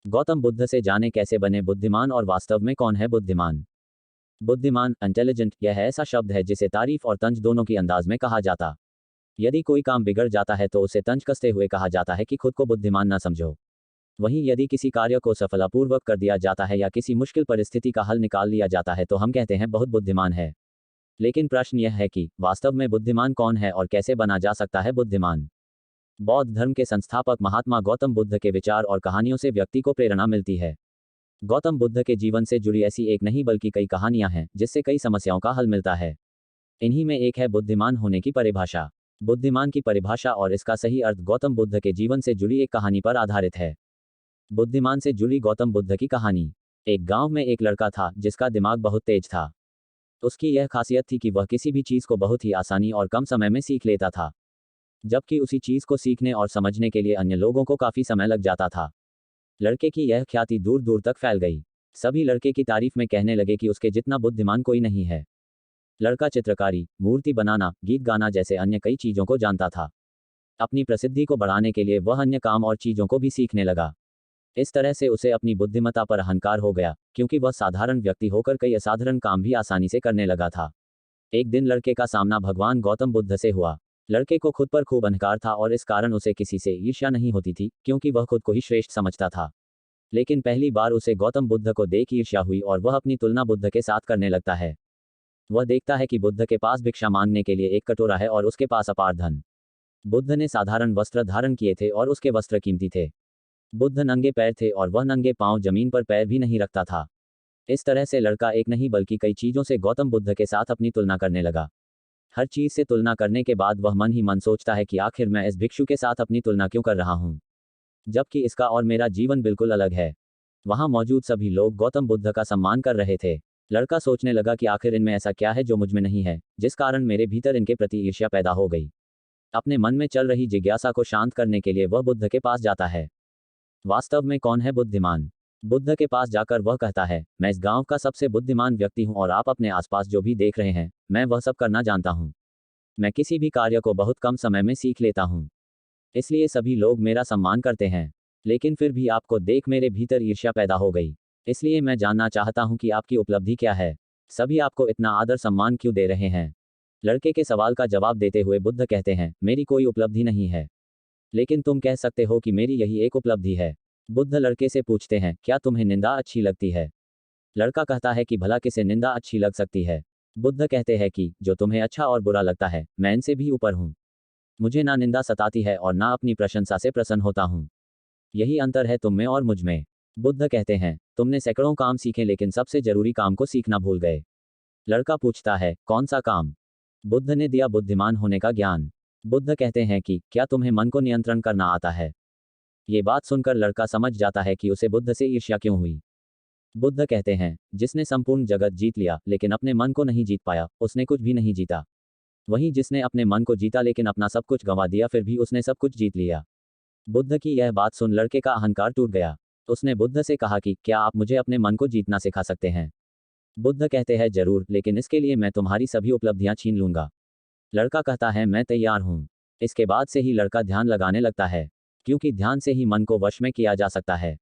गौतम बुद्ध से जाने कैसे बने बुद्धिमान और वास्तव में कौन है बुद्धिमान। बुद्धिमान इंटेलिजेंट यह ऐसा शब्द है जिसे तारीफ और तंज दोनों की अंदाज में कहा जाता। यदि कोई काम बिगड़ जाता है तो उसे तंज कसते हुए कहा जाता है कि खुद को बुद्धिमान न समझो। वहीं यदि किसी कार्य को सफलतापूर्वक कर दिया जाता है या किसी मुश्किल परिस्थिति का हल निकाल लिया जाता है तो हम कहते हैं बहुत बुद्धिमान है। लेकिन प्रश्न यह है कि वास्तव में बुद्धिमान कौन है और कैसे बना जा सकता है बुद्धिमान। बौद्ध धर्म के संस्थापक महात्मा गौतम बुद्ध के विचार और कहानियों से व्यक्ति को प्रेरणा मिलती है। गौतम बुद्ध के जीवन से जुड़ी ऐसी एक नहीं बल्कि कई कहानियां हैं जिससे कई समस्याओं का हल मिलता है। इन्हीं में एक है बुद्धिमान होने की परिभाषा। बुद्धिमान की परिभाषा और इसका सही अर्थ गौतम बुद्ध के जीवन से जुड़ी एक कहानी पर आधारित है। बुद्धिमान से जुड़ी गौतम बुद्ध की कहानी। एक गांव में एक लड़का था जिसका दिमाग बहुत तेज था। उसकी यह खासियत थी कि वह किसी भी चीज को बहुत ही आसानी और कम समय में सीख लेता था, जबकि उसी चीज को सीखने और समझने के लिए अन्य लोगों को काफी समय लग जाता था। लड़के की यह ख्याति दूर दूर तक फैल गई। सभी लड़के की तारीफ में कहने लगे कि उसके जितना बुद्धिमान कोई नहीं है। लड़का चित्रकारी, मूर्ति बनाना, गीत गाना जैसे अन्य कई चीजों को जानता था। अपनी प्रसिद्धि को बढ़ाने के लिए वह अन्य काम और चीजों को भी सीखने लगा। इस तरह से उसे अपनी बुद्धिमत्ता पर अहंकार हो गया, क्योंकि वह साधारण व्यक्ति होकर कई असाधारण काम भी आसानी से करने लगा था। एक दिन लड़के का सामना भगवान गौतम बुद्ध से हुआ। लड़के को खुद पर खूब अहंकार था और इस कारण उसे किसी से ईर्ष्या नहीं होती थी, क्योंकि वह खुद को ही श्रेष्ठ समझता था। लेकिन पहली बार उसे गौतम बुद्ध को देख ईर्ष्या हुई और वह अपनी तुलना बुद्ध के साथ करने लगता है। वह देखता है कि बुद्ध के पास भिक्षा मांगने के लिए एक कटोरा है और उसके पास अपार धन। बुद्ध ने साधारण वस्त्र धारण किए थे और उसके वस्त्र कीमती थे। बुद्ध नंगे पैर थे और वह नंगे पांव जमीन पर पैर भी नहीं रखता था। इस तरह से लड़का एक नहीं बल्कि कई चीजों से गौतम बुद्ध के साथ अपनी तुलना करने लगा। हर चीज से तुलना करने के बाद वह मन ही मन सोचता है कि आखिर मैं इस भिक्षु के साथ अपनी तुलना क्यों कर रहा हूं, जबकि इसका और मेरा जीवन बिल्कुल अलग है। वहां मौजूद सभी लोग गौतम बुद्ध का सम्मान कर रहे थे। लड़का सोचने लगा कि आखिर इनमें ऐसा क्या है जो मुझ में नहीं है, जिस कारण मेरे भीतर इनके प्रति ईर्ष्या पैदा हो गई। अपने मन में चल रही जिज्ञासा को शांत करने के लिए वह बुद्ध के पास जाता है। वास्तव में कौन है बुद्धिमान। बुद्ध के पास जाकर वह कहता है, मैं इस गांव का सबसे बुद्धिमान व्यक्ति हूं और आप अपने आसपास जो भी देख रहे हैं मैं वह सब करना जानता हूं। मैं किसी भी कार्य को बहुत कम समय में सीख लेता हूं, इसलिए सभी लोग मेरा सम्मान करते हैं। लेकिन फिर भी आपको देख मेरे भीतर ईर्ष्या पैदा हो गई, इसलिए मैं जानना चाहता हूं कि आपकी उपलब्धि क्या है। सभी आपको इतना आदर सम्मान क्यों दे रहे हैं। लड़के के सवाल का जवाब देते हुए बुद्ध कहते हैं, मेरी कोई उपलब्धि नहीं है, लेकिन तुम कह सकते हो कि मेरी यही एक उपलब्धि है। बुद्ध लड़के से पूछते हैं, क्या तुम्हें निंदा अच्छी लगती है। लड़का कहता है कि भला किसे निंदा अच्छी लग सकती है। बुद्ध कहते हैं कि जो तुम्हें अच्छा और बुरा लगता है मैं इनसे भी ऊपर हूं। मुझे ना निंदा सताती है और ना अपनी प्रशंसा से प्रसन्न होता हूं। यही अंतर है तुम में और मुझ में। बुद्ध कहते हैं, तुमने सैकड़ों काम सीखे लेकिन सबसे जरूरी काम को सीखना भूल गए। लड़का पूछता है, कौन सा काम। बुद्ध ने दिया, बुद्धिमान होने का ज्ञान। बुद्ध कहते हैं कि क्या तुम्हें मन को नियंत्रण करना आता है। ये बात सुनकर लड़का समझ जाता है कि उसे बुद्ध से ईर्ष्या क्यों हुई। बुद्ध कहते हैं, जिसने संपूर्ण जगत जीत लिया लेकिन अपने मन को नहीं जीत पाया उसने कुछ भी नहीं जीता। वहीं जिसने अपने मन को जीता लेकिन अपना सब कुछ गंवा दिया फिर भी उसने सब कुछ जीत लिया। बुद्ध की यह बात सुन लड़के का अहंकार टूट गया। उसने बुद्ध से कहा कि क्या आप मुझे अपने मन को जीतना सिखा सकते हैं। बुद्ध कहते हैं, जरूर, लेकिन इसके लिए मैं तुम्हारी सभी उपलब्धियां छीन लूंगा। लड़का कहता है, मैं तैयार हूं। इसके बाद से ही लड़का ध्यान लगाने लगता है, क्योंकि ध्यान से ही मन को वश में किया जा सकता है।